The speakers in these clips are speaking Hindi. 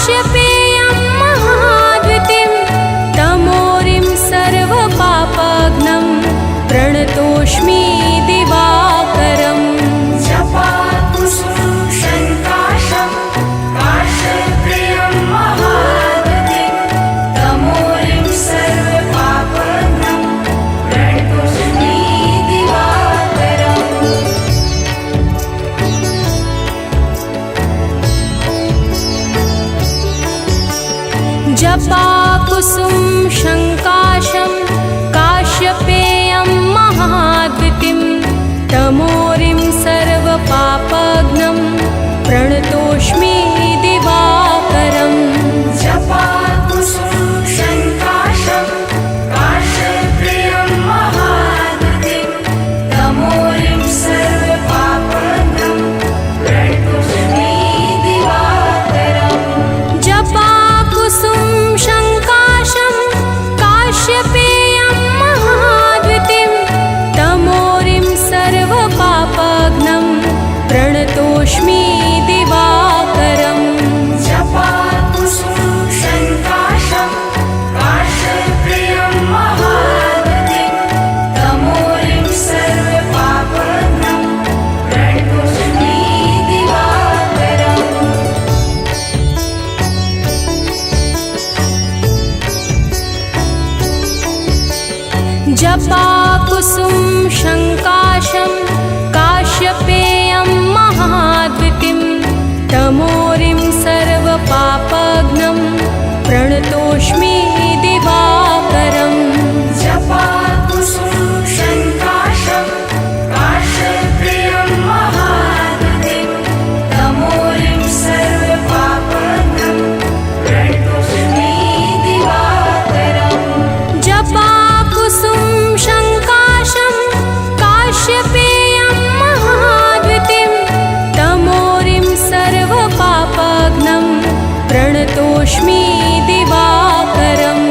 काश्यपेयं महाद्वितीं तमोरिं सर्वपापघ्नं प्रणतोऽस्मि दिवाकरम् जपाकुसुमं शङ्काशं काश्यपेयं महाद्वितीं तमोरिं सर्वपापघ्नं प्रणतोऽस्मि दिवाकरम् जपाकुसुम शङ्काशं काश्यपेयं महाद्वितीं तमोरिं सर्वपापघ्नं प्रणतोऽस्मि दिवाकरम् जपाकुसुमं शङ्काशं काश्यपेयं महाद्वितीं तमोरिं सर्वपापघ्नं प्रणतोऽस्मि दिवाकरम् जपाकुसुम शङ्काशं काश्यपेयं महाद्वितीं तमोरिं सर्वपापघ्नं प्रणतोऽस्मि दिवाकरम् जपाकुसुमं शङ्काशं काश्यपेयं महाद्वितीं तमोरिं सर्वपापघ्नं प्रणतोऽस्मि दिवाकरम् जपाकुसुम शङ्काशं काश्यपेयं महाद्वितीं तमोरिं सर्वपापघ्नं प्रणतोऽस्मि दिवाकरम् जपाकुसुमं शङ्काशं काश्यपेयं महाद्वितीं तमोरिं सर्वपापघ्नं प्रणतोऽस्मि दिवाकरम् जपाकुसुम शङ्काशं काश्यपेयं महाद्वितीं तमोरिं सर्वपापघ्नं प्रणतोऽस्मि दिवाकरम्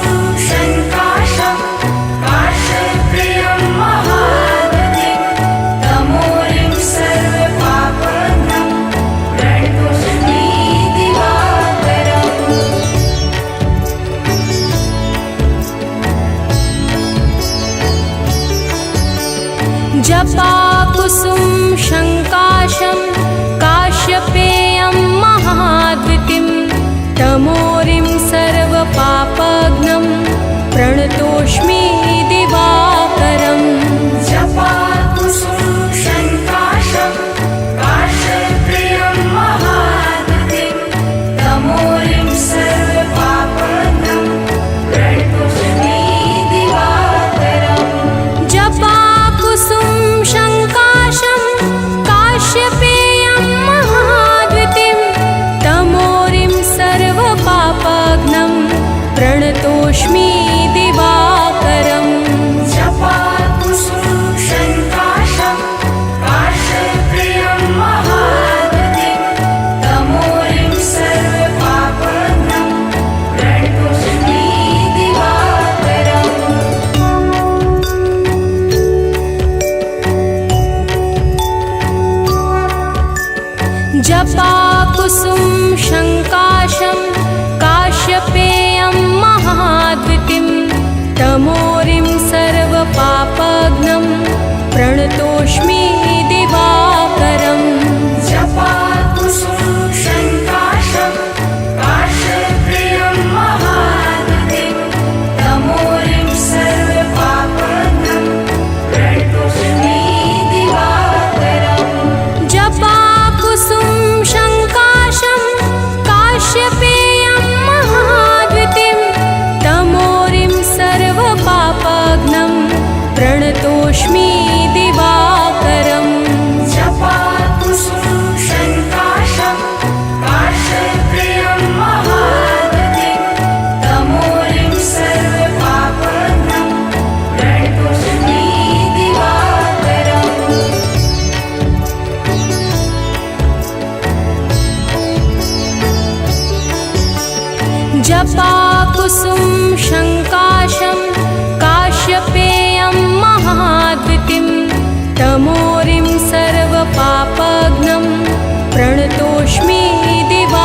जपाकुसुमं शङ्काशं काश्यपेयं महाद्वितीं तमोरिं सर्वपापघ्नं प्रणतोऽस्मि दिवाकरम् जपाकुसुम शङ्काशं काश्यपेयं महाद्वितीं तमोरिं सर्वपापघ्नं प्रणतोऽस्मि दिवाकरम् जपाकुसुमं शङ्काशं काश्यपेयं महाद्वितीं तमोरिं सर्वपापघ्नं प्रणतोऽस्मि दिवाकरम् जपाकुसुम शङ्काशं काश्यपेयं महाद्वितीं तमोरिं सर्वपापघ्नं प्रणतोऽस्मि दिवाकरम् जपाकुसुमं शङ्काशं काश्यपेयं महाद्वितीं तमोरिं सर्वपापघ्नं प्रणतोऽस्मि दिवाकरम् जपाकुसुम शङ्काशं काश्यपेयं महाद्वितीं तमोरिं सर्वपापघ्नं प्रणतोऽस्मि दिवाकरम् जपाकुसुमं शङ्काशं काश्यपेयं महाद्वितीं तमोरिं सर्वपापघ्नं प्रणतोऽस्मि दिवाकरम् जपाकुसुम शङ्काशं काश्यपेयं महाद्वितीं तमोरिं सर्वपापघ्नं प्रणतोऽस्मि दिवाकरम् जपाकुसुमं शङ्काशं काश्यपेयं महाद्वितीं तमोरिं सर्वपापघ्नं प्रणतोऽस्मि दिवाकरम् जपाकुसुम शङ्काशं काश्यपेयं महाद्वितीं तमोरिं सर्वपापघ्नं प्रणतोऽस्मि दिवा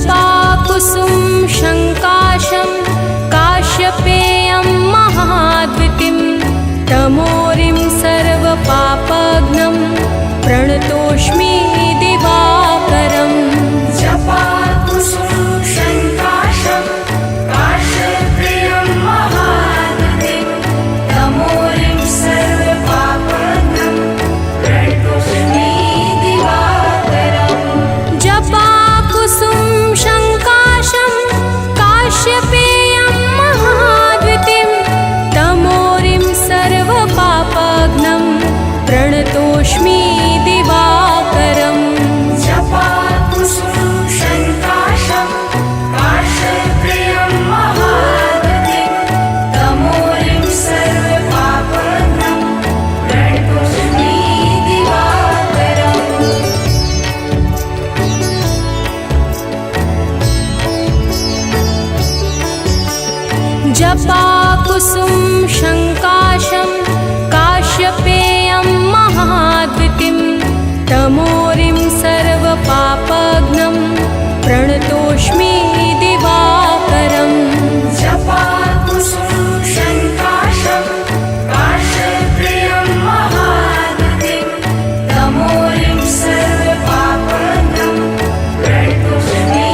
जपाकुसुम शङ्काशं काश्यपेयं महाद्वितीं तमोरिं सर्वपापघ्नं प्रणतोऽस्मि दिवाकरम् जपाकुसुम शङ्काशं काश्यपेयं महाद्वितीं तमोरिं सर्वपापघ्नं प्रणतोऽस्मि दिवाकरम् जपाकुसुम शङ्काशं काश्यपेयं महाद्वितीं तमोरिं सर्वपापघ्नं प्रणतोऽस्मि दिवाकरम् जपाकुसुम शङ्काशं काश्यपेयं महाद्वितीं तमोरिं सर्वपापघ्नं प्रणतोऽस्मि दिवाकरम् जपाकुसुम शङ्काशं काश्यपेयं महाद्वितीं तमोरिं सर्वपापघ्नं प्रणतोऽस्मि दिवाकरम् जपाकुसुम शङ्काशं काश्यपेयं महाद्वितीं तमोरिं सर्वपापघ्नं प्रणतोऽस्मि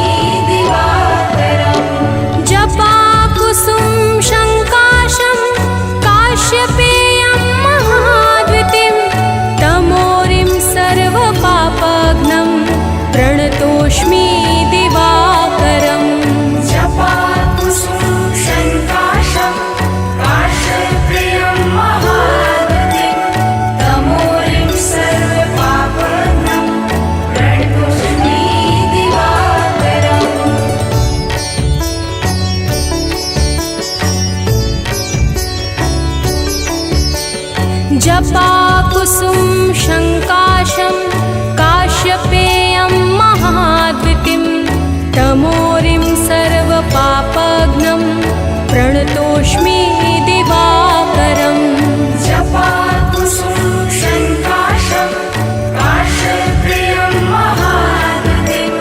दिवाकरम् जपाकुसुम शङ्काशं काश्यपेयं महाद्वितीं तमोरिं सर्वपापघ्नं प्रणतोऽस्मि दिवाकरम् जपाकुसुम शङ्काशं काश्यपेयं महाद्वितीं तमोरिं सर्वपापघ्नं प्रणतोऽस्मि दिवाकरम् जपाकुसुम शङ्काशं काश्यपेयं महाद्वितीं तमोरिं सर्वपापघ्नं प्रणतोऽस्मि दिवाकरम् जपाकुसुम शङ्काशं काश्यपेयं महाद्वितीं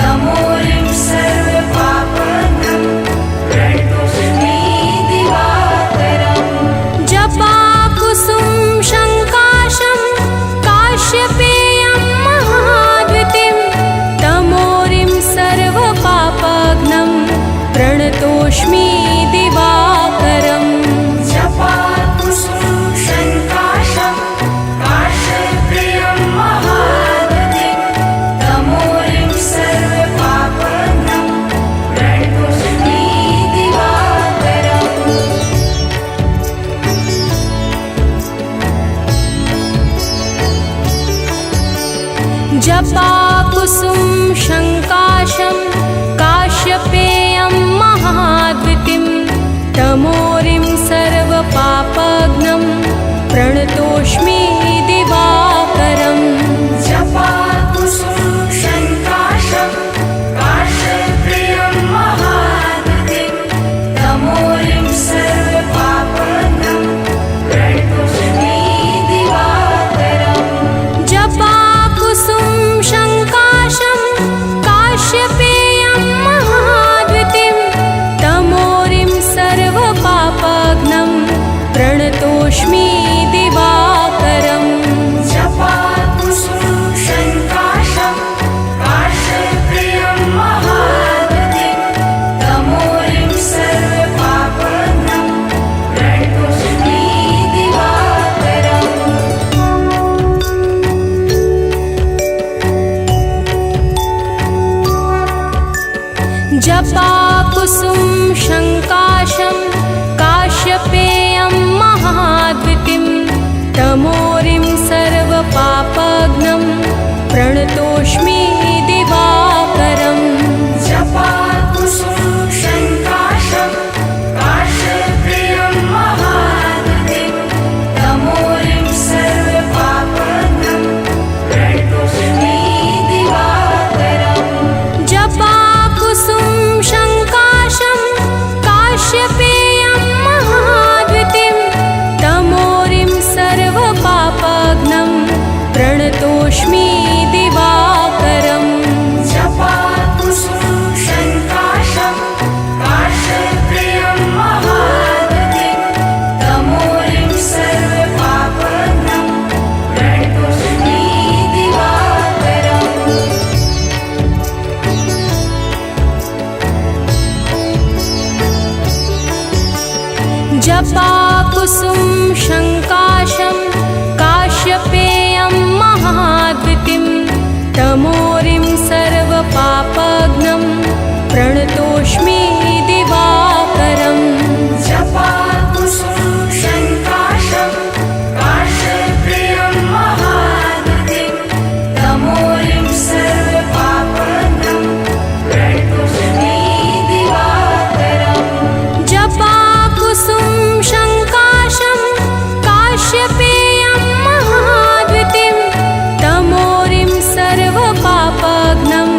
तमोरिं सर्वपापघ्नं प्रणतोऽस्मि दिवाकरम् जपाकुसुम शङ्काशं काश्यपेयं महाद्वितीं तमोरिं सर्वपापघ्नं प्रणतोऽस्मि दिवाकरम् जपाकुसुम शङ्काशं काश्यपेयं महाद्वितीं तमोरिं सर्वपापघ्नं प्रणतोऽस्मि दिवाकरम् जपाकुसुम शङ्काशं काश्यपेयं महाद्वितीं तमोरिं सर्वपापघ्नं प्रणतोऽस्मि दिवाकरम् जपाकुसुम शङ्काशं काश्यपेयं महाद्वितीं तमोरिं सर्वपापघ्नं प्रणतोऽस्मि दिवाकरम् जपाकुसुम शङ्काशं काश्यपेयं महाद्वितीं तमोरिं सर्वपापघ्नं प्रणतोऽस्मि दिवाकरम् जपाकुसुम शङ्काशं काश्यपेयं महाद्वितीं तमोरिं सर्वपापघ्नं प्रणतोऽस्मि दिवाकरम् जपाकुसुम शङ्काशं काश्यपेयं महाद्वितीं तमोरिं सर्वपापघ्नं प्रणतोऽस्मि दिवाकरम् जपाकुसुम शङ्काशं काश्यपेयं महाद्वितीं तमोरिं सर्वपापघ्नं प्रणतोऽस्मि दिवाकरम् जपाकुसुम शङ्काशं काश्यपेयं महाद्वितीं तमोरिं सर्वपापघ्नं प्रणतोऽस्मि दिवाकरम् जपाकुसुम शङ्काशं काश्यपेयं महाद्वितिं तमोरिं सर्वपापघ्नं प्रणतोऽस्मि दिवाकरम् जपाकुसुम शङ्काशं काश्यपेयं महाद्वितिं तमोरिं सर्वपापघ्नं प्रणतोऽस्मि दिवाकरम् जपाकुसुम शङ्काशं काश्यपेयं महाद्वितिं तमोरिं सर्वपापघ्नं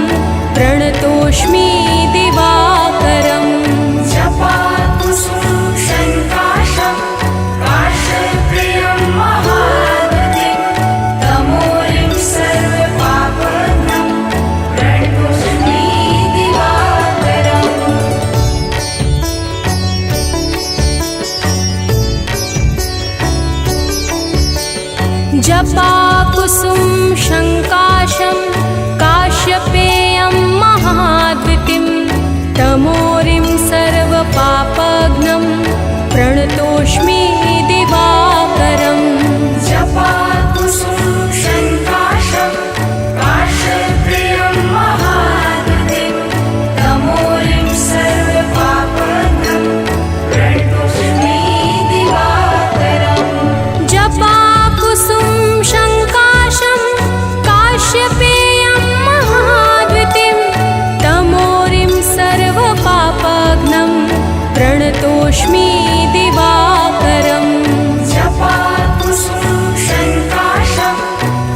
प्रणतोऽस्मि दिवाकरम् जपाकुसुम शङ्काशं काश्यपेयं महाद्वितिं तमोरिं सर्वपापघ्नं प्रणतोऽस्मि दिवाकरम् जपाकुसुम शङ्काशं काश्यपेयं महाद्वितिं तमोरिं सर्वपापघ्नं प्रणतोऽस्मि दिवाकरम् जपाकुसुम शङ्काशं काश्यपेयं महाद्वितिं तमोरिं सर्वपापघ्नं प्रणतोऽस्मि दिवाकरम् जपाकुसुम शङ्काशं काश्यपेयं महाद्वितिं तमोरिं सर्वपापघ्नं प्रणतोऽस्मि दिवाकरम् जपाकुसुम शङ्काशं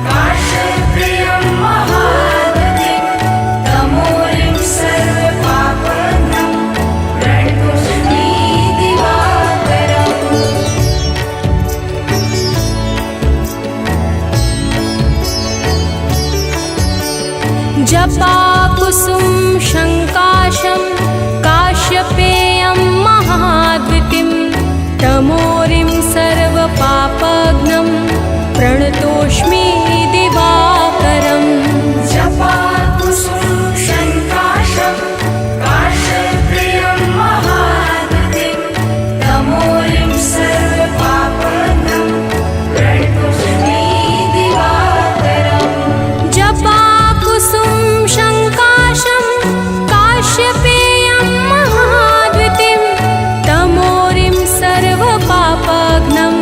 काश्यपेयं महाद्वितिं तमोरिं सर्वपापघ्नं प्रणतोऽस्मि दिवाकरम् जपाकुसुम शङ्काशं काश्यपेयं महाद्वितिं तमोरिं सर्वपापघ्नं प्रणतोऽस्मि दिवाकरम् जपाकुसुम शङ्काशं काश्यपेयं महाद्वितिं तमोरिं सर्वपापघ्नं प्रणतोऽस्मि दिवाकरम् जपाकुसुम शङ्काशं काश्यपेयं महाद्वितिं तमोरिं सर्वपापघ्नं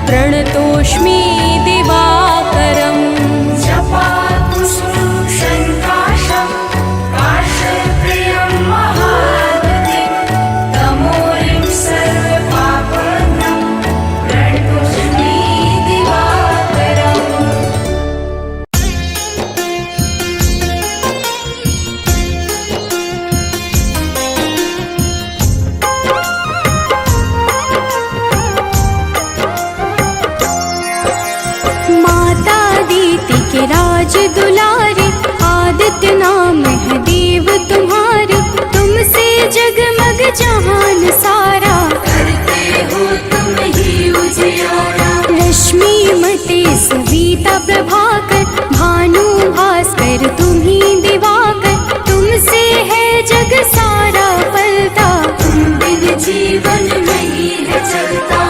प्रणतोऽस्मि दिवाकरम् जपाकुसुम शङ्काशं काश्यपेयं महाद्वितिं तमोरिं सर्वपापघ्नं प्रणतोऽस्मि दिवाकरम् माता दीति के राज दुलारे आदित्य नाम है देव तुम्हारे तुमसे जगमग जहान सारा करते हो तुम ही उजियारा रश्मि मते सविता प्रभाकर भानु भास्कर तुम्ही दिवाकर तुमसे है जग सारा पलता तुम बिन जीवन नहीं है चलता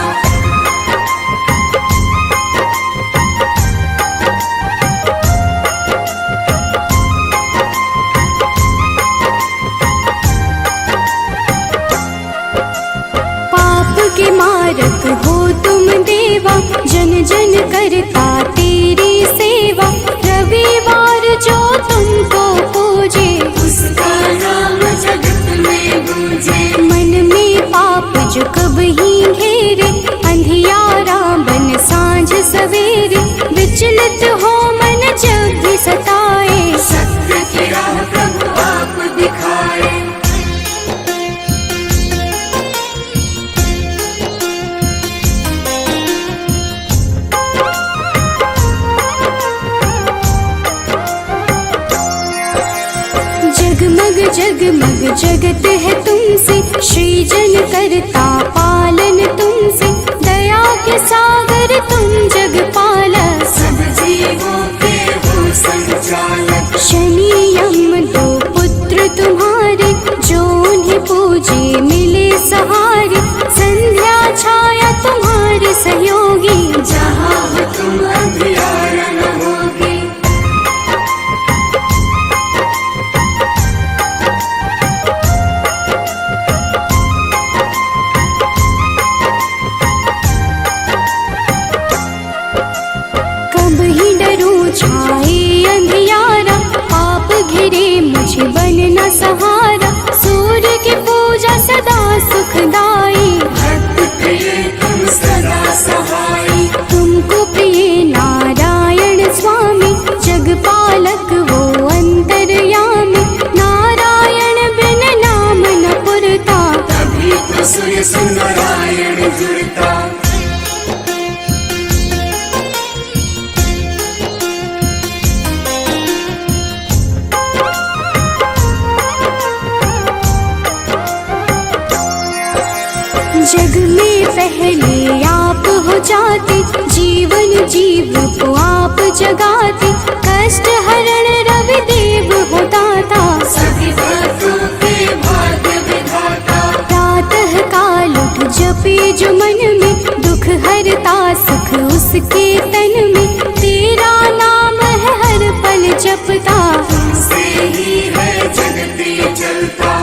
पाप के मारक हो तुम देवा जन जन करता तेरी सेवा रविवार जो तुमको पूजे उसका नाम जगत में गूंजे मन में पाप जो कब ही घेरे अंधियारा बन सांझ सवेरे विचलित हो मन जब भी सताए सत्य की राह प्रभु आप दिखाए जगमग जगमग जगत है तुमसे सृजन करता पालन तुमसे दया के सागर तुम जग पालक सब जीवों के हो संचालक शनि यम दो पुत्र तुम्हारे जो उन्हें पूजे मिले सहारे संध्या छा पहले आप हो जाते, जीवन जीव को आप जगाते, कष्ट हरण रवि देव हो दाता, सभी भक्तों के भाग्य विधाता। प्रातः काल उठ जपे जो मन में, दुख हरता सुख उसके तन में, तेरा नाम है हर पल जपता, तुमसे ही है जगत ये चलता।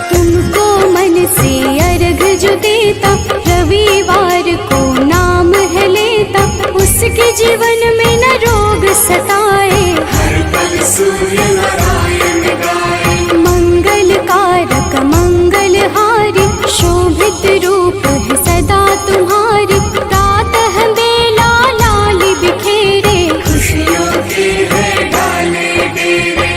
तुमको मन से अर्घ जो देता, रविवार को नाम है लेता, उसके जीवन में न रोग सताए, हर पल सूर्य नारायण गाए। मंगल कारक मंगल हारी, शोभित रूप है सदा तुम्हारी, प्रातः बेला लाली बिखेरे, खुशियों के है डाले डेरे।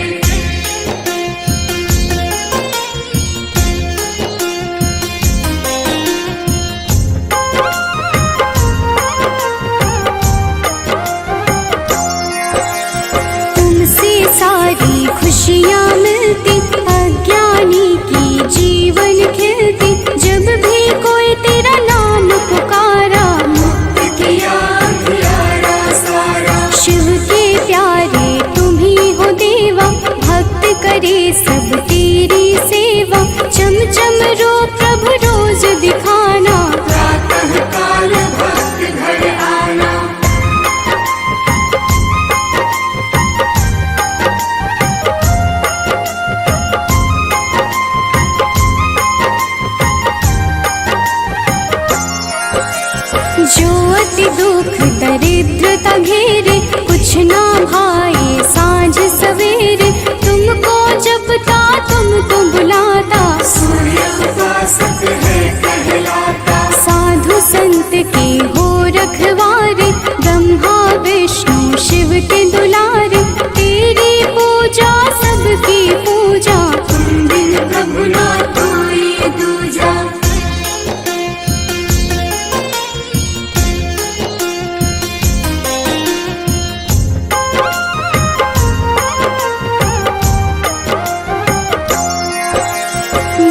तुमसे सारी खुशियाँ मिलती, अज्ञानी की जीवन खिलती, जब भी कोई तेरा नाम पुकारा, मुक्त किया अंधियारा सारा। शिव के प्यारे तुम ही हो देवा, भक्त करे सब तेरी सेवा, चम चम रो प्रभु रोज दिखाना, प्रातः काल भक्त घर आना। जो अति दुख दरिद्रता घेरे, कुछ ना भाए सांझ सवेरे, तुमको जपता तुमको बुलाता, सूर्य उपासक है कहलाता। साधु संत के हो रखवारे, ब्रह्मा विष्णु शिव के दुलारे, तेरी पूजा सबकी पूजा, तुम बिन प्रभु ना कोई दूजा।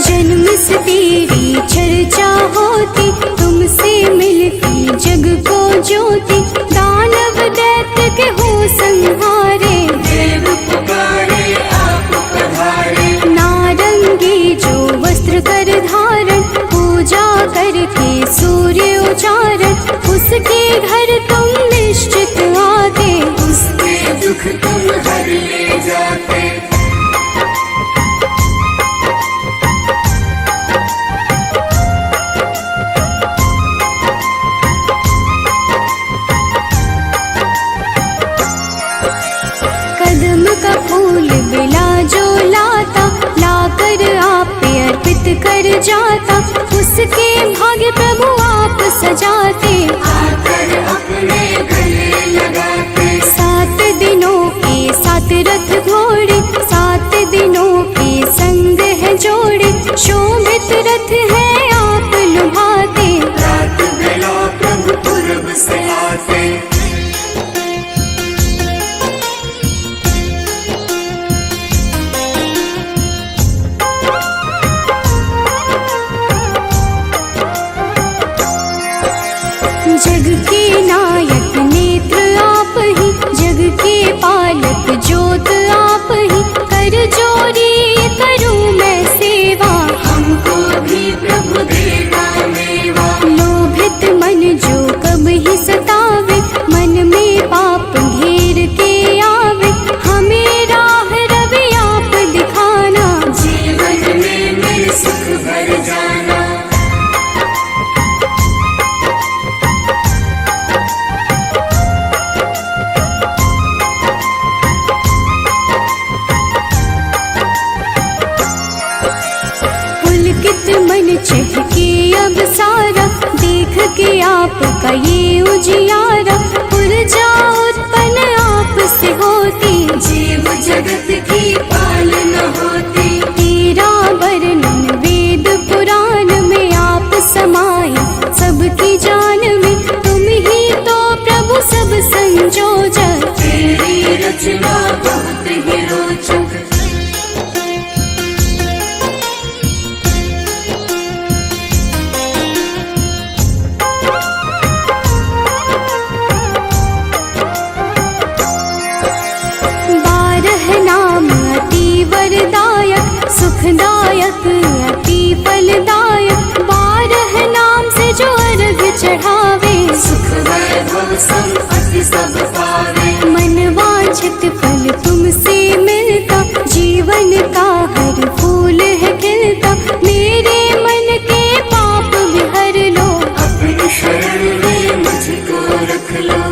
जन्म से तेरी चर्चा होती, तुमसे मिलती जग को ज्योति, दानव दैत्य के हो संहारे, देव पुकारे आप पधारे। नारंगी जो वस्त्र कर धारण, पूजा करके सूर्य उचारण, उसके घर तुम निश्चित आते, उसके दुख तुम हर ले जाते। कदम का फूल बिला जो लाता, लाकर आप पे अर्पित कर जाता, उसके भाग्य प्रभु आप सजाते, आकर अपने गले लगाते। 7 दिनों के 7 रथ घोड़े, 7 दिनों के संग है जोड़े, शोभित रथ है आप लुभाते, रात बेला प्रभु पूरब से आते। जग के नायक नेत्र आप ही, जग के पालक ज्योत आप ही, कर जोरी करूं मैं सेवा, हमको भी प्रभु देना मेवा। लोभित मन जो कब ही सतावे, मन में पाप घेर के आवे, हमें राह रवि आप दिखाना, जीवन में मेरे सुख भर जाना। पुलकित मन चहके अब सारा, देख के आपका ये उजियारा, ऊर्जा उत्पन्न आप से होती, जीव जगत की पालना होती। तेरा वर्णन वेद पुराण में आप समाये, सबकी जान में तुम ही तो संपत्ति सब पावे। मन वांछित फल तुमसे मिलता, जीवन का हर फूल है खिलता। मेरे मन के पाप भी हर लो, अपनी शरण में मुझको रख लो।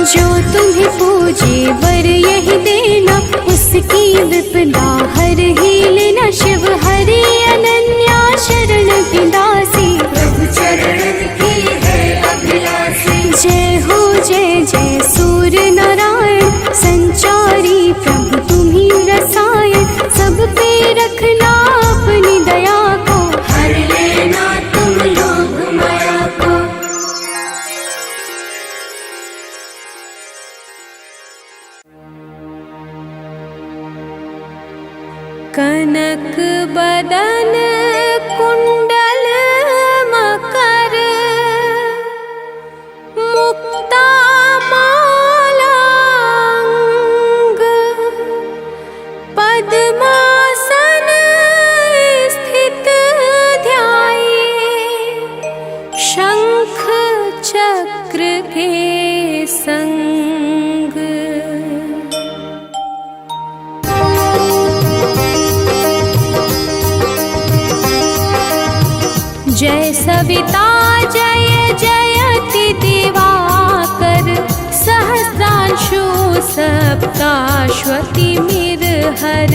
जो तुम्हें पूजे वर यही देना, उसकी विपदा हर ही लेना। शिव हरि अनन्या शरण की दासी, प्रभु चरण की है अभिलाषी। जय हो जय जय सूर्य नारायण, संचारी प्रभु तुम्ही रसायन। सब पे रखना अपनी दया को, हर लेना तुम लोभ माया को। कनक बदन कुंडल मकर, मुक्ता माला अंग। पद्मासन स्थित ध्याये, शंख चक्र के संग। जय सविता जय जयति दिवाकर, सहस्रांशु सप्ताश्वति मिरहर।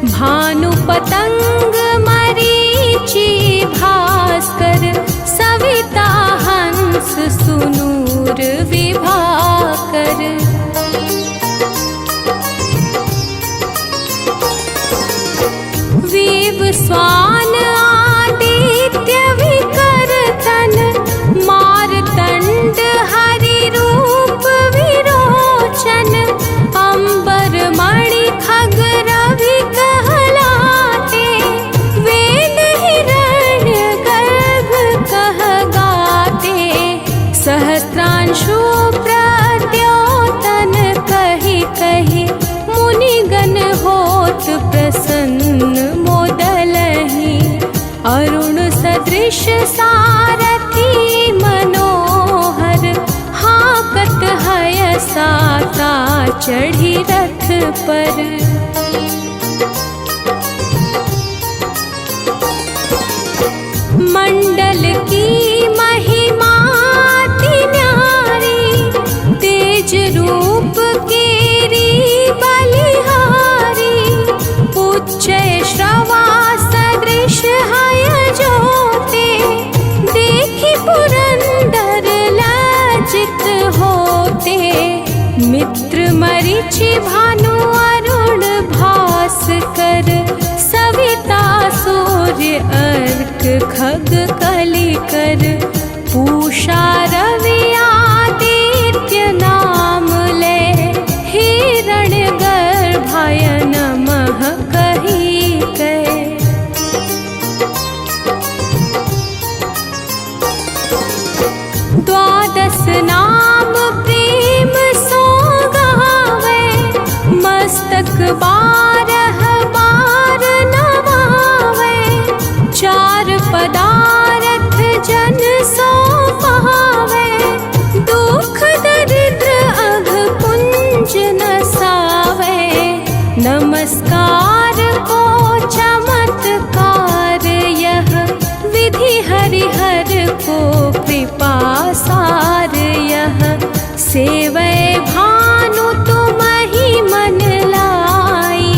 भानु पतंग मरीचि भास्कर, सविता हंस सुनूर विभाकर। विव स्वान आदित्य विकर्तन, मारतंड हरि रूप विरोचन। अंबर मणि खग रवि कहलाते, वेद हिरण्य गर्भ कह गाते। सहस्त्रांशु प्रद्योतन कहि कहि, मुनिगण होत प्रसन्न मोदलहि। अरुण सदृश सारथी मनोहर, हाकत है साता चढ़ी रथ पर। मंडल की महिमा अति न्यारी, तेज रूप केरी बलिहारी। उच्च श्रवा सदृश है ज्योते, देखी पुरंदर लज्जित होते। मित्र मरीचि भानु अरुण भास्कर, सविता सूर्य अर्क खग कलिकर। पूषा रवि आदित्य नाम ले, हिरण्य गर्भाय नमः कहि कहे। द्वादश नाम प्रेम सो गावे, मस्तक बारह बार नवावे। चार पदारथ जन सो पावे, दुख दरिद्र अघ पुंज नसावे। नमस्कार को चमत्कार यह, विधि हरिहर को कृपा सार यह। सेवै भानु तुम ही मन लाई,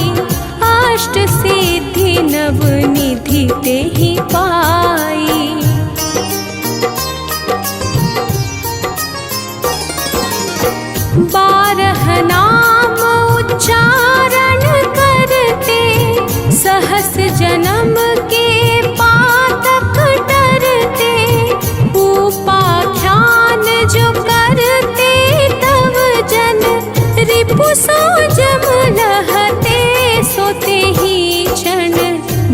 अष्ट सिद्धि नव निधि तेहि पाई। बारह नाम उच्चारण करते, सहस जन्म के पातक डरते। उपाख्यान जो करते तव जन, रिपु सो जम लहते सोते ही क्षण।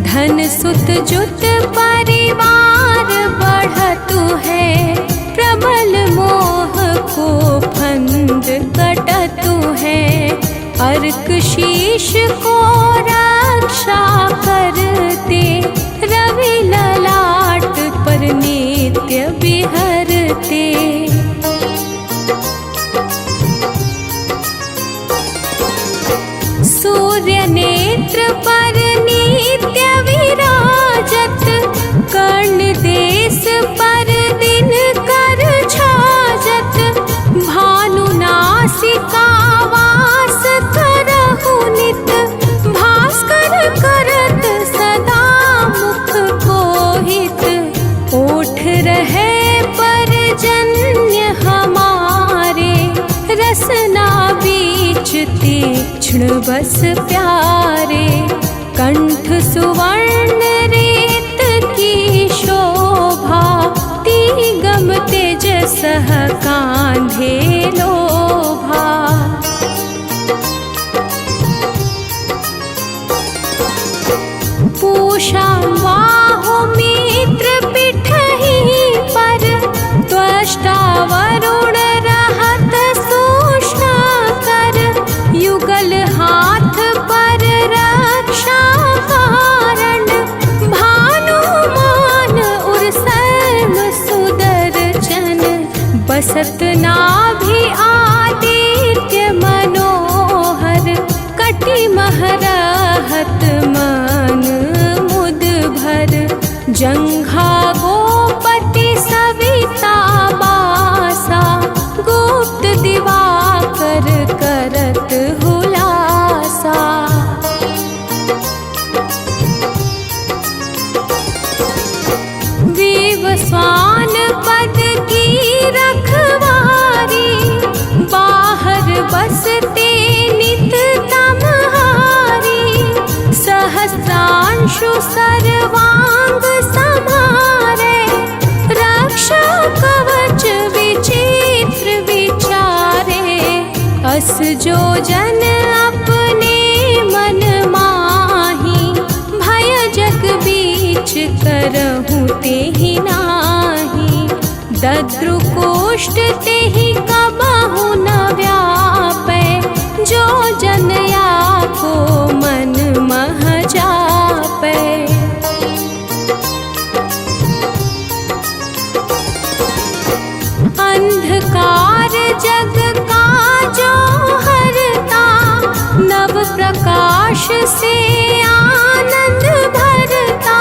धन सुत जुत परिवार बढ़तु है, प्रबल मोह को फंद कटतु है। अर्क शीश को रक्षा करते, रवि ललाट पर नित्य विहरते। सूर्य नेत्र पर नित्य विराजत, कर्ण देश पर दिन कर छाजत। भानु नासिका वास करहु नित, भास्कर करत सदा मुख कोहित। ओठ रहे परजन्य हमारे, रसना बीच तीक्ष्ण बस प्यारे। कंठ सुवर्ण रेत की शोभा, तिगम तेज सह कांधे लोभा। पूषा बाहु मित्र पिठहि पर, त्वष्टा वरुण रहत सूक्ष्म कर। युगल हाथ पर रक्षा कारण, भानुमान उर सर्म सुदर्शन। बसत नाभि आदित्य मनोहर, कटि महरहत मन मुद भर। जंघा गोपति सविता बासा, गुप्त दिवाकर करत हुलासा। विवस्वान पद की रखवारी, बाहर बसते नित तमहारी। सहस्रांशु सर्वांग समारे, रक्षा कवच विचित्र विचारे। अस जो जन अपने मन माही, भय जग बीच करहु तेहि नाही। दद्रुकोष्ठ तेहि कबहु न व्यापै, जो जन को मन मह जापै। अंधकार जग का जो हरता, नव प्रकाश से आनंद भरता।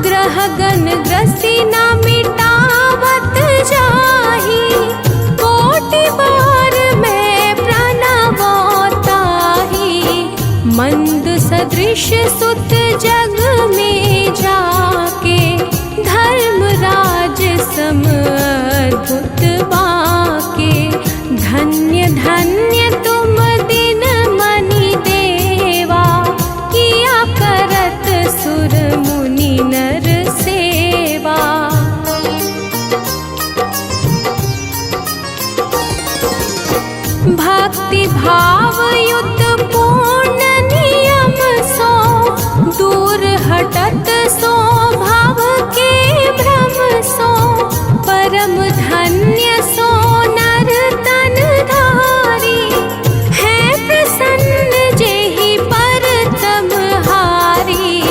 ग्रह गण ग्रसी न मिटावत जाहि, कोटि बार मैं प्रणवताहि। मंद सदृश सुत जग में जाके, धर्मराज सम अद्भुत बाके। धन्य धन्य तुम दिन मनि देवा, किया करत सुर मुनि नर सेवा। भक्ति भाव युत पूर्ण नियम सो, दूर हटत सो भाव के भ्रम सो। परम धन्य सो नर तन धारी, है प्रसन्न जेहि पर तमहारी।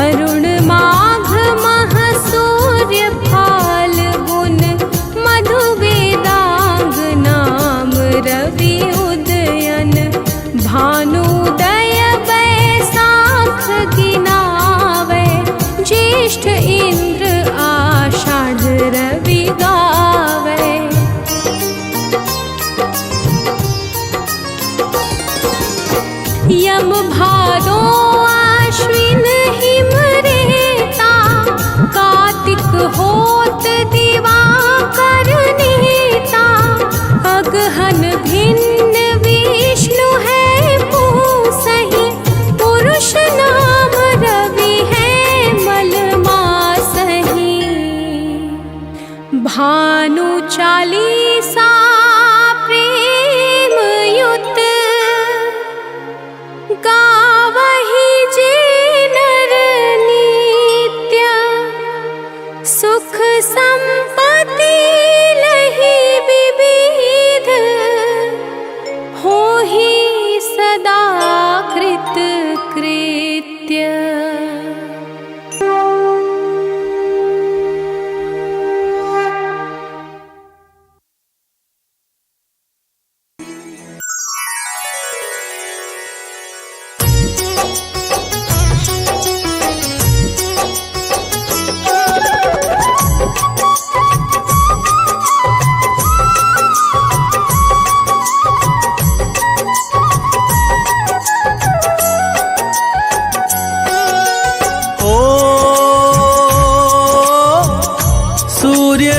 अरुण माघ मह सूर्य फाल्गुन, मधु वेदांग नाम रवि उदयन। भानुदय बैसाख गिनावे, ज्येष्ठ इंद्र आषाढ़ रवि गावे। यम भादो आश्विन हिम रेता, कार्तिक होत दिवाकर नीता। अगहन भिन्न विष्णु है पूसहि, पुरुष नाम रवि है मल मासहि। भानु चालीसा प्रेम युत, गावहि जे नर नित्य। सुख संपत्ति लहि विविध, होहि सदा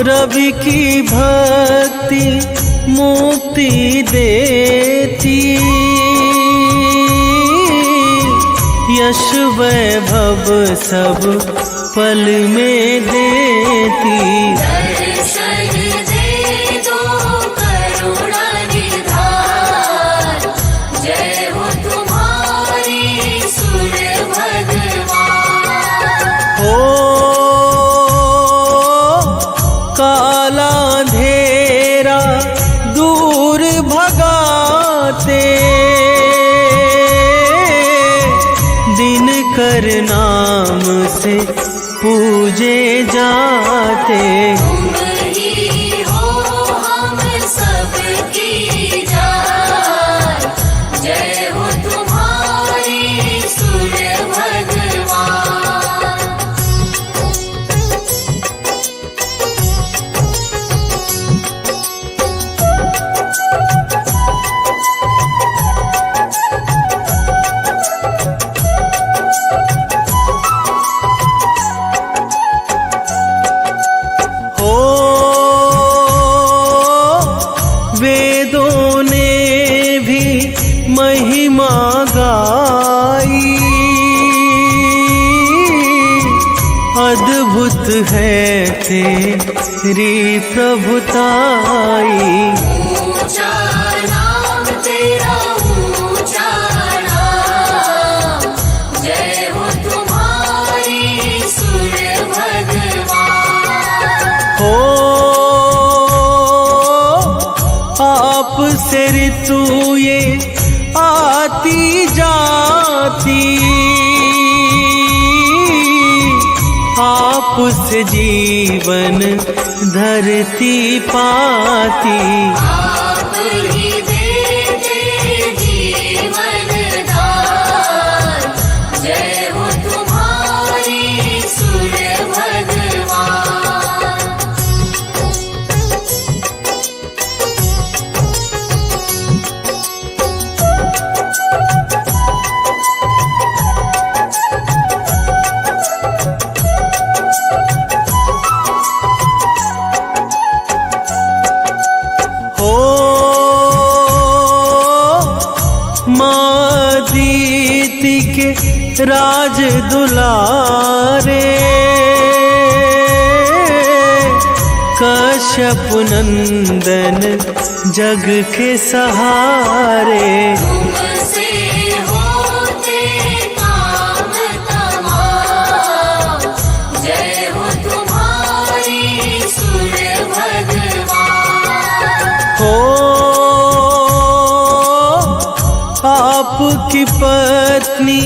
रवि की भक्ति मुक्ति देती, यश वैभव सब पल में देती। दर्शन दे दो करुणा निधान, जय हो तुम्हारी सूर्य भगवान। ओ काला अंधेरा दूर भगाते, दिनकर नाम से पूजे जाते। तुम ही हो हम सबकी जान, जय हो तुम्हारी सूर्य भगवान। वेदों ने भी महिमा गाई, अद्भुत है तेरी प्रभुताई। ऊंचा नाम तेरा ऊंचा नाम, जय हो तुम्हारी सूर्य भगवान। हो आप से ऋतु ये आती जाती, आप से जीवन धरती पाती। आप ही देते जीवन दान, जय हो तुम्हारी सूर्य भगवान। दीति के राज दुलारे, कश्यप नंदन जग के सहारे। तुमसे होते काम तमाम, जय हो तुम्हारी सूर्य भगवान। हो आपकी पत्नी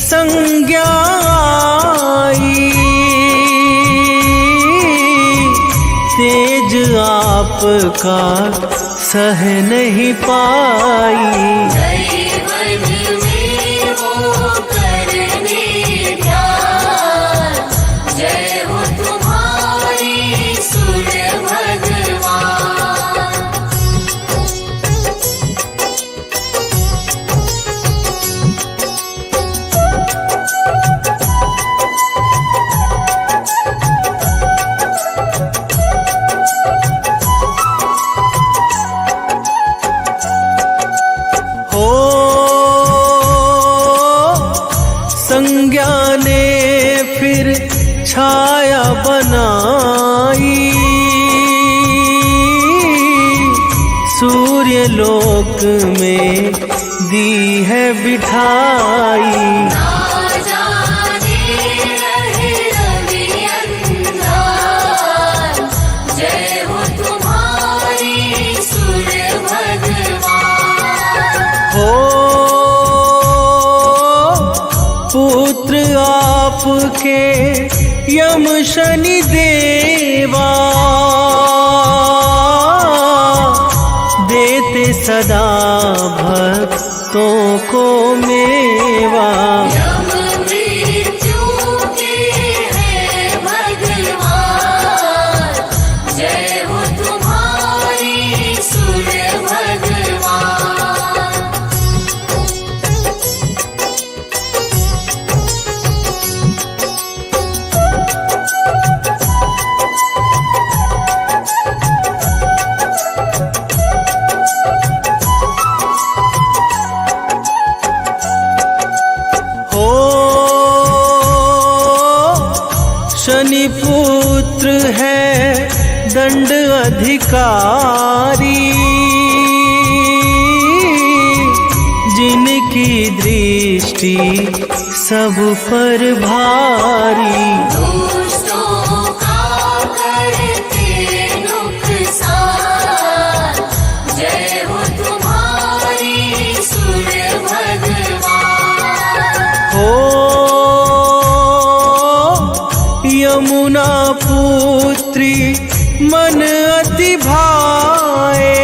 संज्ञा आई, तेज आपका सह नहीं पाई। जीवन में वो करने ध्यान, जय हो तुम्हारी सूर्य भगवान। संज्ञा ने फिर छाया बनाई, सूर्य लोक में दी है बिठाई। ना जाने रहे रवि अंधार, जय हो तुम्हारी सूर्य भगवान। हो पुत्र आपके यम शनि देवा, देते सदा भक्तों को मेवा। यम मृत्यु के है भगवान, जय हो तुम्हारी सूर्य भगवान। शनि पुत्र है दंड अधिकारी, जिनकी दृष्टि सब पर भारी। दुष्टों का करते नुकसान, जय हो तुम्हारी सूर्य भगवान। हो यमुना पुत्री मन अति भाए,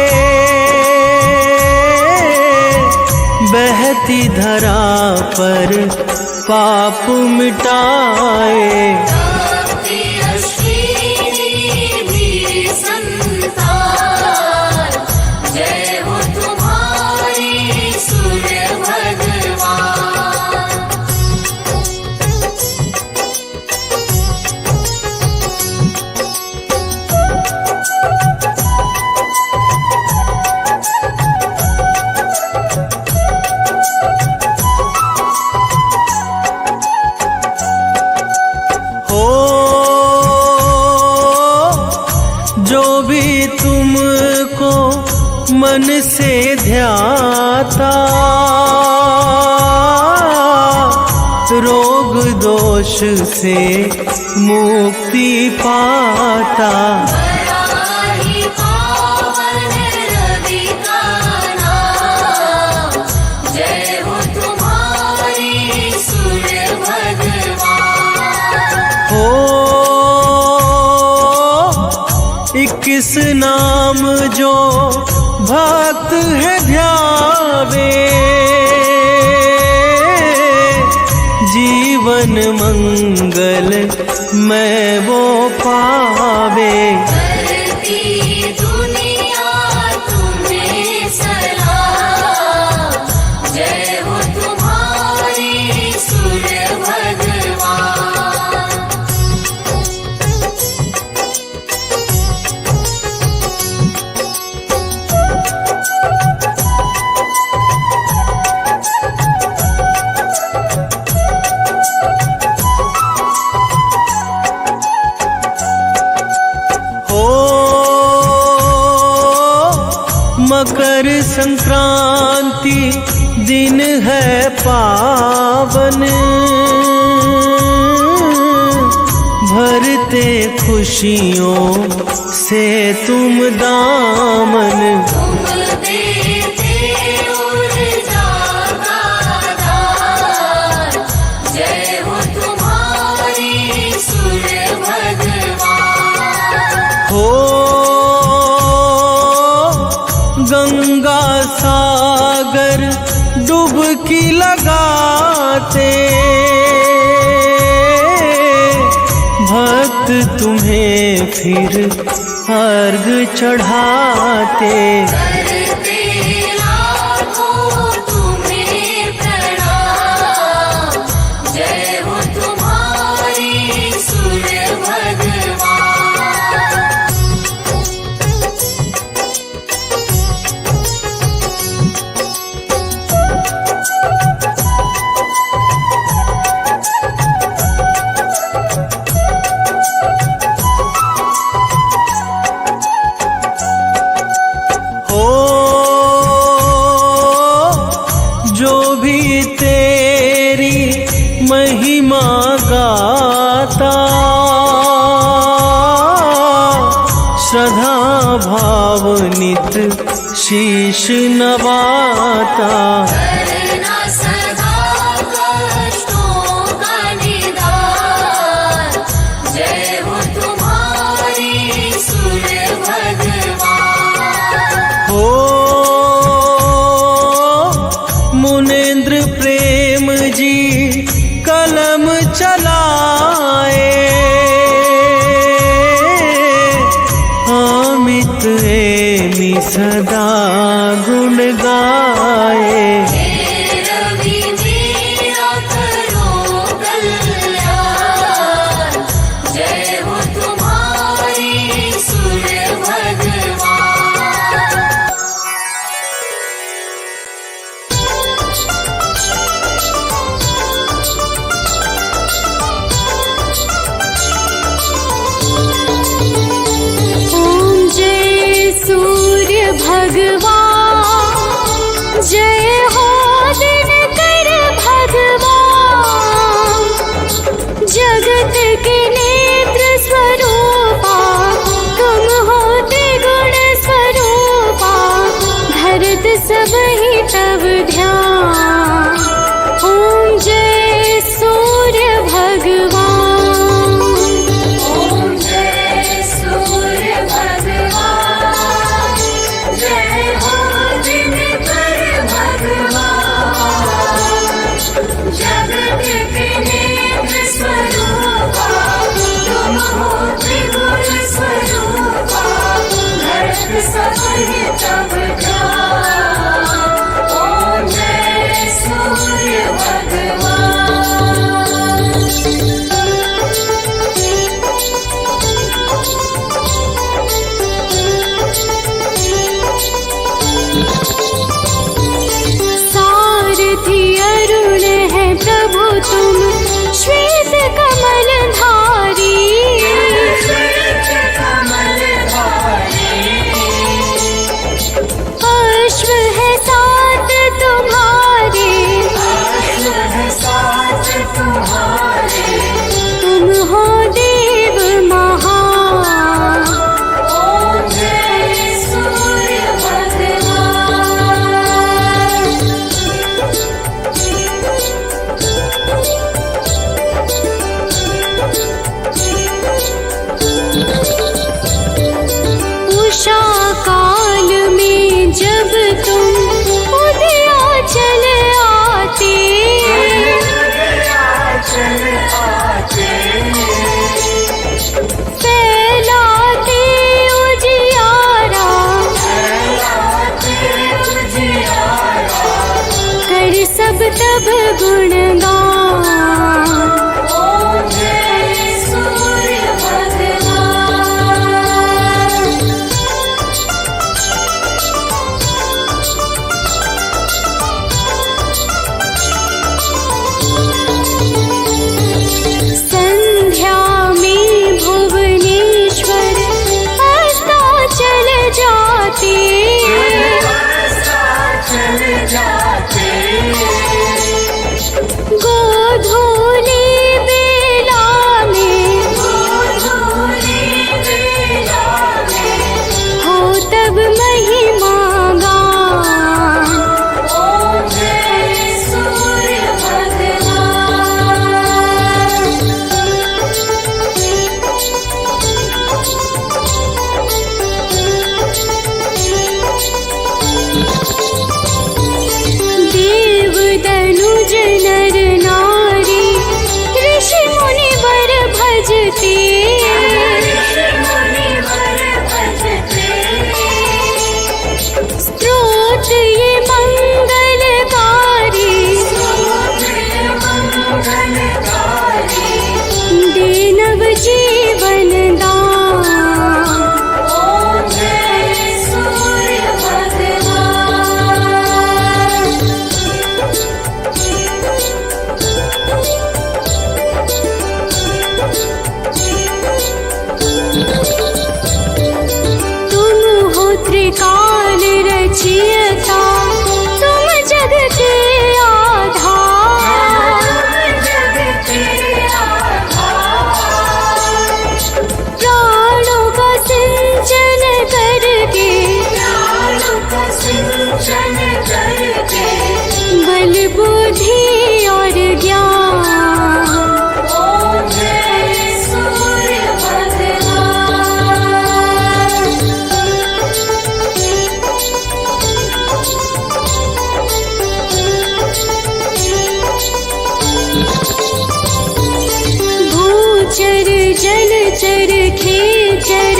बहती धरा पर पाप मिटाए। भक्ति अश्विनी भी संतान, जय हो तुम्हारी सूर्य भगवान। हो जो भी तुमको मन से ध्याता, रोग दोष से मुक्ति पाता। बड़ा ही पावन रवि का नाम, जय हो तुम्हारी सूर्य भगवान। हो 21 नाम जो भक्त है ध्यावे, जीवन मंगल मैं वो पावे। करती दुनिया तुम्हें सलाम, जय हो तुम्हारी सूर्य भगवान। हो मकर संक्रांति दिन है पावन, भरते खुशियों से तुम दामन। तुम देते ऊर्जा का दान, जय हो तुम्हारी सूर्य भगवान। हो गंगा सागर डुबकी लगाते, भक्त तुम्हें फिर अर्घ चढ़ाते। करते लाखों तुम्हें प्रणाम, जय हो तुम्हारी सूर्य भगवान। हो जो भी तेरी महिमा गाता, श्रद्धा भाव नित शीश नवाता। करना सदा कष्टों का निदान, जय हो तुम्हारी सूर्य भगवान। हो मुनेन्द्र प्रेम जी कलम चलाए, अमित एमि सदा गुण गाए। हे रवि मेरा करो कल्याण, जय हो तुम्हारी सूर्य भगवान। तब ध्यान। ओम जय सूर्य भगवान। ओम जय सूर्य भगवान, जय हो दिनकर भगवान। जगत के नेत्र स्वरूपा, तुम हो त्रिगुण स्वरूपा। धरत सब तब ध्यान। ओम जय सूर्य भगवान। सारथी अरुण है प्रभु तुम, श्वेत कमल धारी। श्वेत कमल धारी, अश्व है साथ तुम्हारे, अश्व है साथ तुम्हारे। तुम हो देव महान। ओम जय सूर्य भगवान। उषा काल में जब तुम उदयाचल आते, चल आते, फैलाते उजियारा, फैलाते उजियारा। कर सब तब गुणगान। ओम जय सूर्य भगवान। संध्या में भुवनेश्वर अस्ताचल जाते, चल जाते, गोधूली बेला में गोधूली बेला में। हो तब महिमा गान। ओम जय सूर्य भगवान। देव दनुज नर नारी, ऋषि मुनि वर भजते। ऋषि मुनि वर भजते, स्तोत्र ये मंगलकारी, स्तोत्र मंगलकारी। दे नव जीवन दान। ओम जय सूर्य भगवान। तुम हो त्रिकाल रचयिता, तुम जग के आधार। जग के आधार, प्राणों का सिंचन करके, प्राणों का सिंचन करके। बल बुद्धि और ज्ञान। ओम जय सूर्य भगवान। भूचर जलचर खेचर,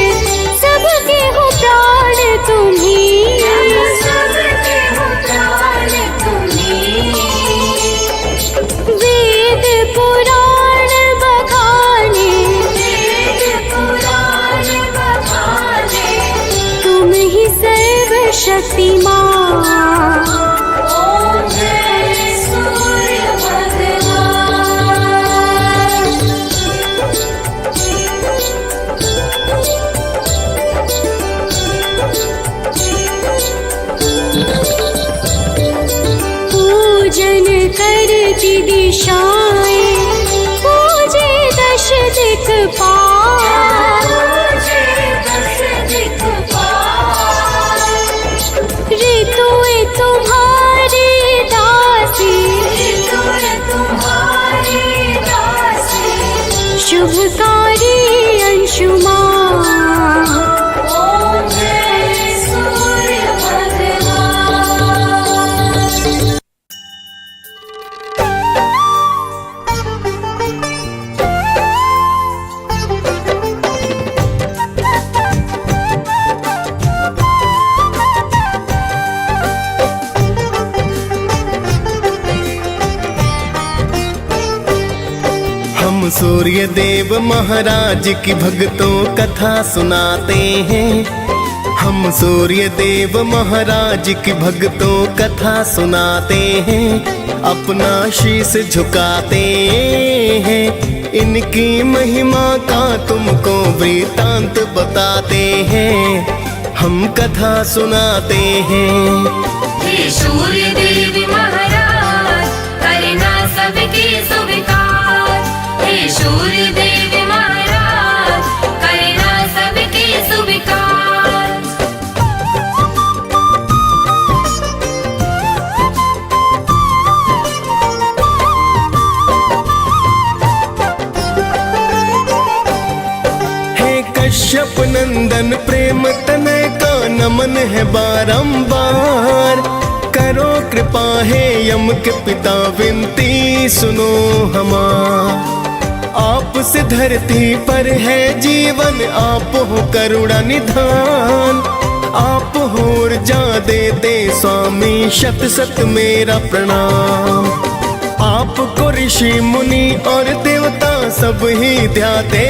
सबके हो प्राण तुम्ही। सबके हो प्राण तुम्ही। वेद पुराण बखाने, वेद पुराण बखाने। तुम ही सर्वशक्तिमान। ओम जय सूर्य भगवान। पूजन करती दिशाएं, पूजे दश दिक्पाल। मुझे दश दिक्पाल। ऋतुएं तुम्हारी सूर्य देव महाराज की भक्तों कथा सुनाते हैं। हम सूर्य देव महाराज की भक्तों कथा सुनाते हैं। अपना शीश झुकाते हैं। इनकी महिमा का तुमको वृतांत बताते हैं। हम कथा सुनाते हैं। हे सूर्य देव महाराज करना सबके स्वीकार। हे सूर्य देव महाराज करना सबके स्वीकार। हे कश्यप नंदन प्रेम तनय का नमन है बारंबार। करो कृपा है यम के पिता विनती सुनो हमार। आपसे धरती पर है जीवन, आप हो करुणा निधान। आप हो ऊर्जा देते स्वामी, शत शत मेरा प्रणाम। आपको ऋषि मुनि और देवता सब ही ध्याते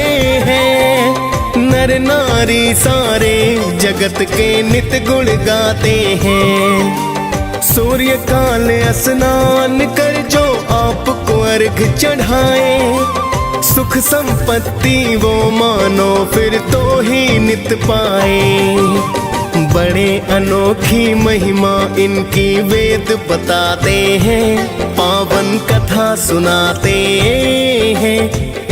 हैं। नर नारी सारे जगत के नित गुण गाते हैं। सूर्य काल स्नान कर जो आपको अर्घ चढ़ाए। सुख संपत्ति वो मानो फिर तो ही नित पाए। बड़े अनोखी महिमा इनकी वेद बताते हैं। पावन कथा सुनाते हैं।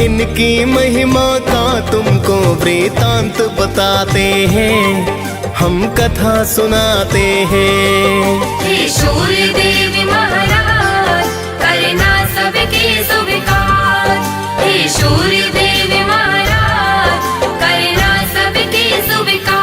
इनकी महिमा का तुमको वृतांत बताते हैं। हम कथा सुनाते हैं। हे सूर्य देव महाराज करना सबके स्वीकार। हे सूर्य देव महाराज करना सबके स्वीकार।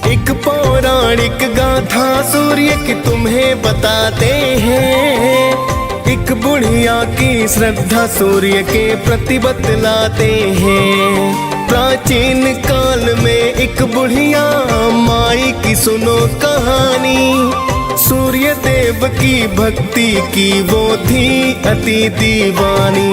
एक पौराणिक गाथा सूर्य की तुम्हें बताते हैं। एक बुढ़िया की श्रद्धा सूर्य के प्रति बतलाते हैं। प्राचीन काल में एक बुढ़िया माई की सुनो कहानी। सूर्य देव की भक्ति की वो थी अति दीवानी।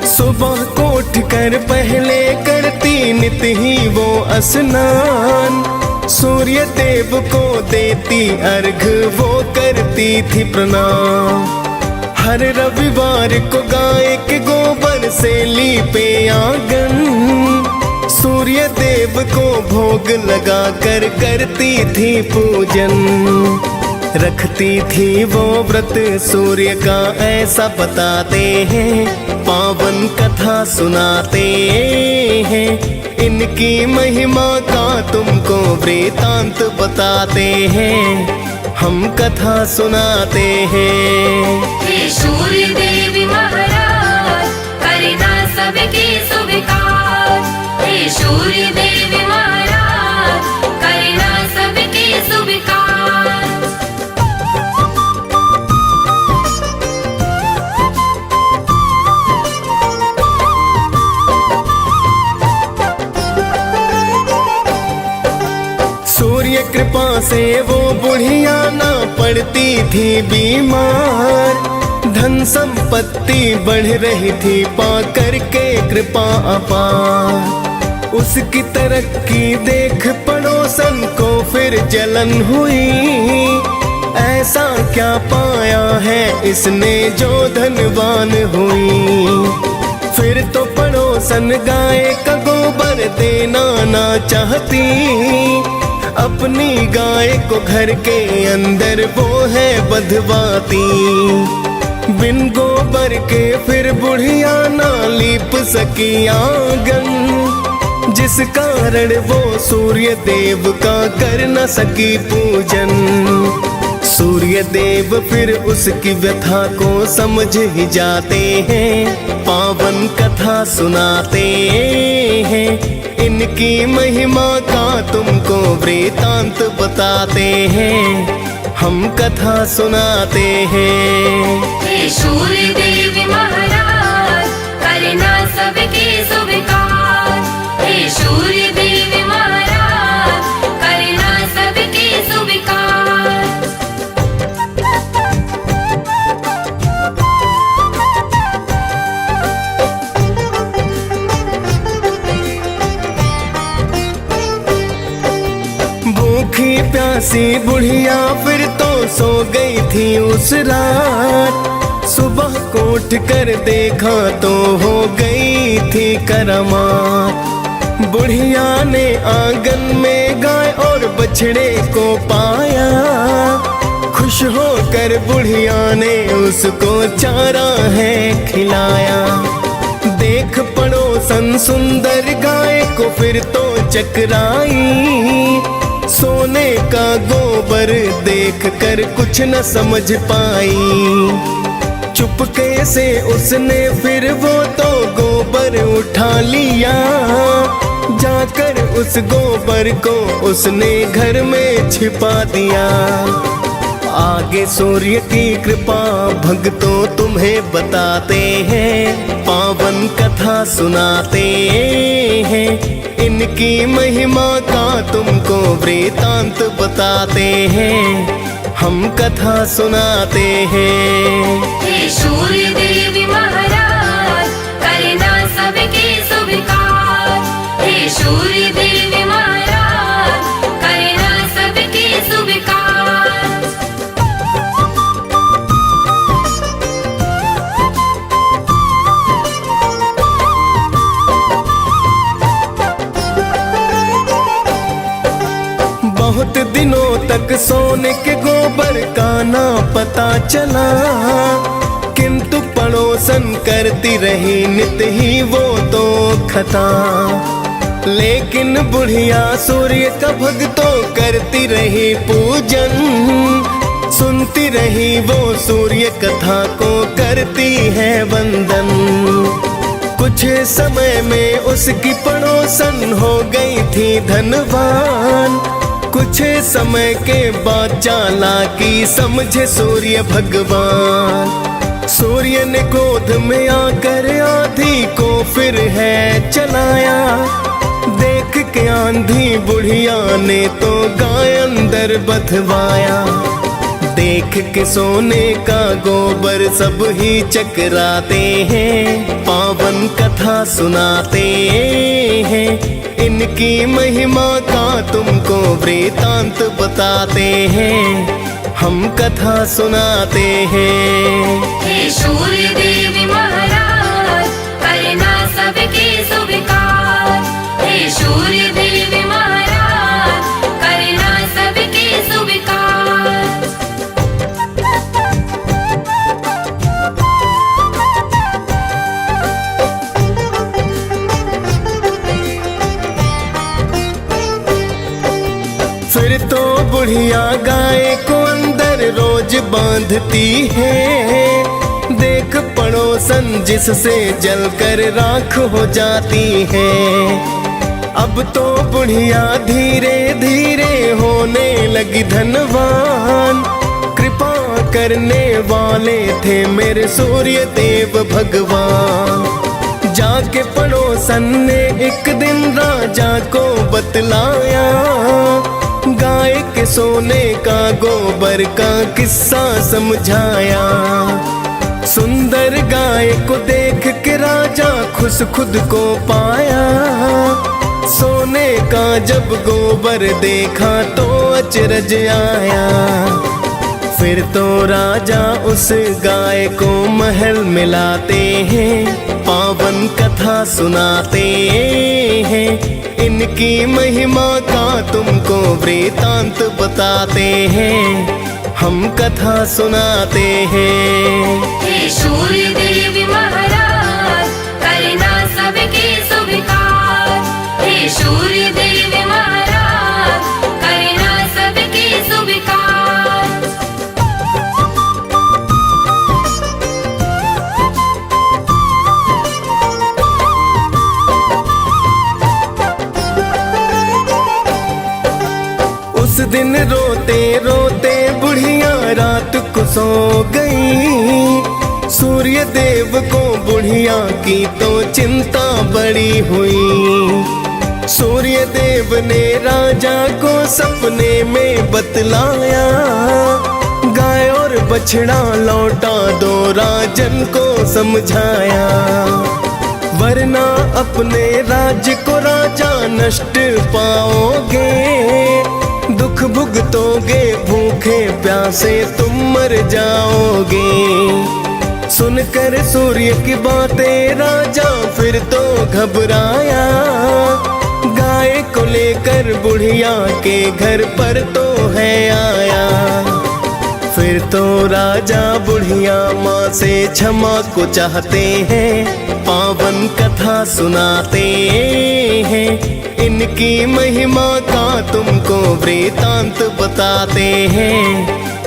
सुबह को उठकर पहले करती नित ही वो स्नान। सूर्य देव को देती अर्घ वो करती थी प्रणाम। हर रविवार को गाय के गोबर से लीपे आंगन। सूर्य देव को भोग लगा कर करती थी पूजन। रखती थी वो व्रत सूर्य का ऐसा बताते हैं। पावन कथा सुनाते हैं। इनकी महिमा का तुमको वृतांत बताते हैं। हम कथा सुनाते हैं। हे सूर्य देव महाराज करना सबके स्वीकार। हे सूर्य देव महाराज करना सबके स्वीकार। सूर्य कृपा से वो बुढ़िया ना पड़ती थी बीमार। धन संपत्ति बढ़ रही थी पाकर के कृपा अपार। उसकी तरक्की देख पड़ोसन को फिर जलन हुई। ऐसा क्या पाया है इसने जो धनवान हुई। फिर तो पड़ोसन गाय का गोबर देना ना चाहती। अपनी गाय को घर के अंदर वो है बंधवाती। बिन गोबर के फिर बुढ़िया ना लीप सकी आंगन। जिस कारण वो सूर्य देव का कर न सकी पूजन। सूर्य देव फिर उसकी व्यथा को समझ ही जाते हैं। पावन कथा सुनाते हैं। इनकी महिमा का तुमको वृतांत बताते हैं। हम कथा सुनाते हैं। हे सूर्य देव महाराज करना सबके स्वीकार। हे प्यासी बुढ़िया फिर तो सो गई थी उस रात। सुबह को उठ कर देखा तो हो गई थी करामात। बुढ़िया ने आंगन में गाय और बछड़े को पाया। खुश होकर बुढ़िया ने उसको चारा है खिलाया। देख पड़ोसन सुंदर गाय को फिर तो चकराई। सोने का गोबर देख कर कुछ न समझ पाई। चुपके से उसने फिर वो तो गोबर उठा लिया। जाकर उस गोबर को उसने घर में छिपा दिया। आगे सूर्य की कृपा भक्तों तुम्हें बताते हैं, पावन कथा सुनाते हैं। इनकी महिमा का तुमको वृतांत बताते हैं, हम कथा सुनाते हैं। हे सूर्य देवी महाराज करना सबके स्वीकार। हे सूर्य देवी महाराज करना सबके स्वीकार। बहुत दिनों तक सोने के गोबर का ना पता चला, किंतु पड़ोसन करती रही नित ही वो तो खता। लेकिन बुढ़िया सूर्य का भक्तों करती रही पूजन। सुनती रही वो सूर्य कथा को करती है वंदन। कुछ समय में उसकी पड़ोसन हो गई थी धनवान। कुछ समय के बाद चालाकी समझे सूर्य भगवान। सूर्य ने क्रोध में आकर आंधी को फिर है चलाया। देख के आंधी बुढ़िया ने तो गाय अंदर बधवाया। देख के सोने का गोबर सब ही चकराते हैं, पावन कथा सुनाते हैं। इनकी महिमा का तुमको वृतांत बताते हैं, हम कथा सुनाते हैं। हे सूर्य देवी महाराज करना सबके स्वीकार। हे सूर्य देवी महाराज करना सबके स्वीकार। फिर तो बुढ़िया गाय को अंदर रोज बांधती है। देख पड़ोसन जिससे जलकर राख हो जाती है। अब तो बुढ़िया धीरे धीरे होने लगी धनवान। कृपा करने वाले थे मेरे सूर्य देव भगवान। जाके पड़ोसन ने एक दिन राजा को बतलाया। गाय के सोने का गोबर का किस्सा समझाया। सुंदर गाय को देख के राजा खुश खुद को पाया। सोने का जब गोबर देखा तो अचरज आया। फिर तो राजा उस गाय को महल मिलाते हैं, पावन कथा सुनाते हैं। इनकी महिमा का तुमको वृतांत बताते हैं, हम कथा सुनाते हैं। हे सूर्य देवी महाराज करना सबके स्वीकार। हे सूर्य देवी महाराज करना सबके स्वीकार। उस दिन रोते रोते बुढ़िया रात को सो गई। सूर्य देव को बुढ़िया की तो चिंता बड़ी हुई। सूर्य देव ने राजा को सपने में बतलाया। गाय और बछड़ा लौटा दो राजन को समझाया। वरना अपने राज्य को राजा नष्ट पाओगे। दुख भुगतोगे भूखे प्यासे तुम मर जाओगे। सुनकर सूर्य की बातें राजा फिर तो घबराया, गाय को लेकर बुढ़िया के घर पर तो है आया। फिर तो राजा बुढ़िया माँ से क्षमा को चाहते हैं, पावन कथा सुनाते हैं। इनकी महिमा का तुमको वृतांत बताते हैं,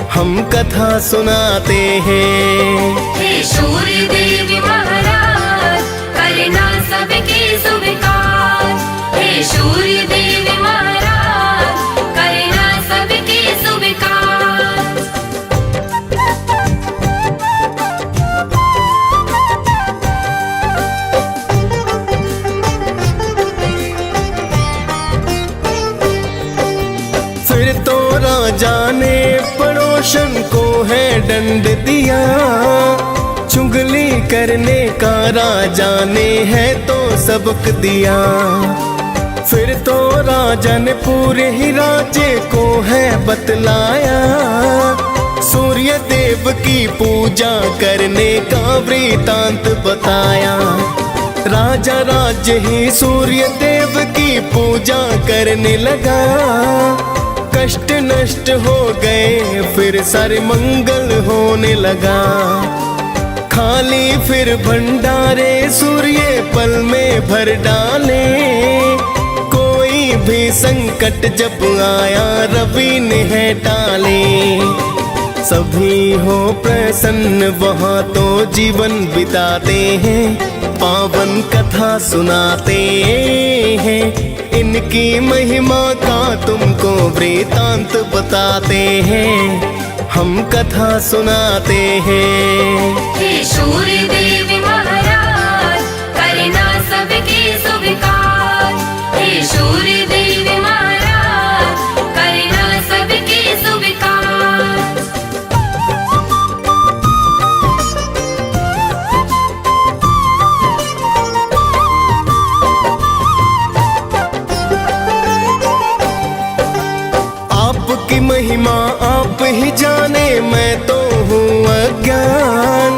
हम कथा सुनाते हैं। हे सूर्य देव महाराज करना सबके स्वीकार। हे सूर्य देव महाराज करना सबके स्वीकार। फिर तो राजा ने पड़ोसन को है दंड दिया, चुगली करने का राजा ने है तो सबक दिया। फिर तो राजा ने पूरे ही राज्य को है बतलाया, सूर्य देव की पूजा करने का वृतांत बताया। राजा राज्य ही सूर्य देव की पूजा करने लगा, कष्ट नष्ट हो गए फिर सारे मंगल होने लगा। खाली फिर भंडारे सूर्य पल में भर डाले, कोई भी संकट जब आया रवि ने है टाले। सभी हो प्रसन्न वहाँ तो जीवन बिताते हैं, पावन कथा सुनाते हैं। इनकी महिमा का तुमको वृतांत बताते हैं, हम कथा सुनाते हैं। हे सूर्य देव महाराज करना सबके स्वीकार। हे सूर्य देव महाराज करना सबके स्वीकार। आपकी महिमा आप ही जाने, मैं तो हूँ अज्ञान।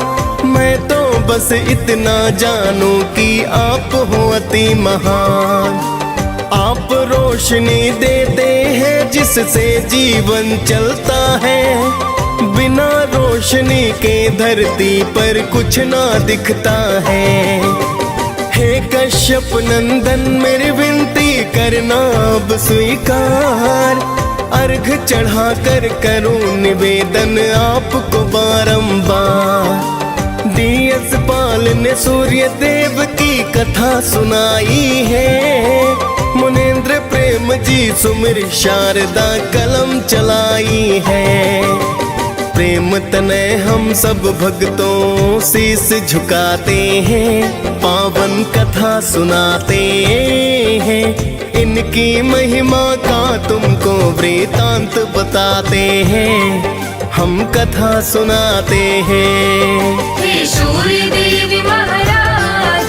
मैं तो बस इतना जानूं कि आप हो अति महान। आप रोशनी देते हैं जिससे जीवन चलता है, बिना रोशनी के धरती पर कुछ ना दिखता है। हे कश्यप नंदन मेरी विनती करना अब स्वीकार, अर्घ चढ़ा कर करूं निवेदन आपको बारंबार। डीएस पाल ने सूर्य देव की कथा सुनाई है, मुनेंद्र प्रेम जी सुमिर शारदा कलम चलाई है। प्रेम तनय हम सब भक्तों शीस झुकाते हैं, पावन कथा सुनाते हैं। इनकी महिमा का तुमको वृतांत बताते हैं, हम कथा सुनाते हैं। हे सूर्य देव महाराज